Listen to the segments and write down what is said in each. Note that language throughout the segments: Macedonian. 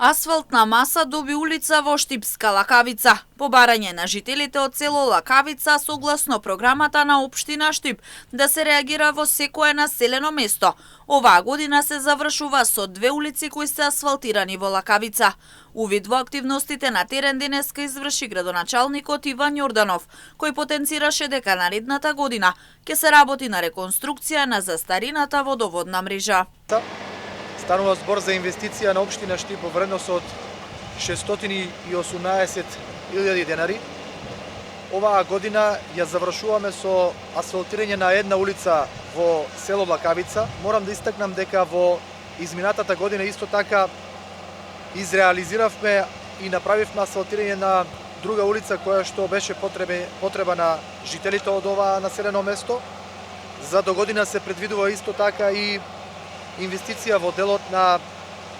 Асфалтна маса доби улица во Штипска Лакавица. По барање на жителите од село Лакавица, согласно програмата на општина Штип, да се реагира во секое населено место. Оваа година се завршува со 2 улици кои се асфалтирани во Лакавица. Увид во активностите на терен денеска изврши градоначалникот Иван Јорданов, кој потенцираше дека наредната година ќе се работи на реконструкција на застарината водоводна мрежа. Станува збор за инвестиција на општина Штип во вредност од 618.000 денари. Оваа година ја завршуваме со асфалтирање на една улица во село Лакавица. Морам да истакнам дека во изминатата година исто така изреализиравме и направивме асфалтирање на друга улица која што беше потреба на жителите од ова населено место. За до година се предвидува исто така и инвестиција во делот на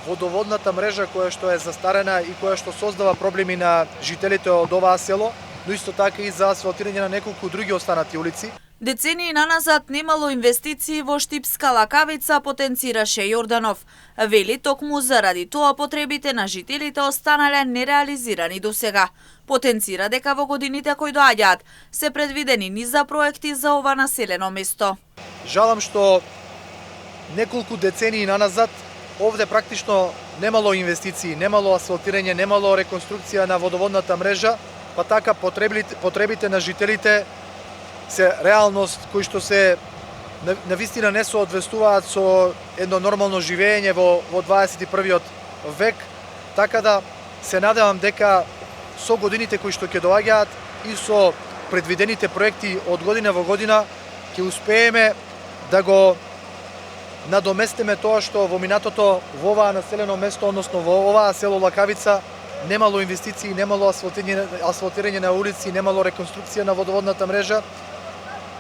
водоводната мрежа која што е застарена и која што создава проблеми на жителите од оваа село, но исто така и за асфалтирање на неколку други останати улици. Децении наназад немало инвестиции во Штипска Лакавица, потенцираше Јорданов. Вели, токму заради тоа потребите на жителите останале нереализирани досега. Потенцира дека во годините кои доаѓаат се предвидени низ за проекти за ова населено место. Жалам што неколку децении наназад овде практично немало инвестиции, немало асфалтирање, немало реконструкција на водоводната мрежа, па така потребите на жителите се реалност кои што се навистина не соодветствуваат со едно нормално живење во 21. век, така да се надевам дека со годините кои што ќе доаѓаат и со предвидените проекти од година во година ќе успееме да го надоместиме тоа што во минатото во оваа населено место, односно во оваа село Лакавица, немало инвестиции, немало асфалтирање на улици, немало реконструкција на водоводната мрежа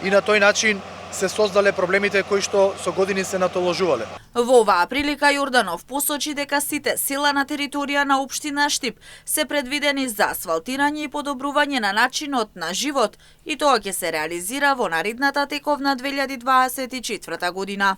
и на тој начин се создале проблемите кои што со години се натоложувале. Во оваа прилика Јорданов посочи дека сите села на територија на општина Штип се предвидени за асфалтирање и подобрување на начинот на живот и тоа ќе се реализира во наредната тековна 2024 година.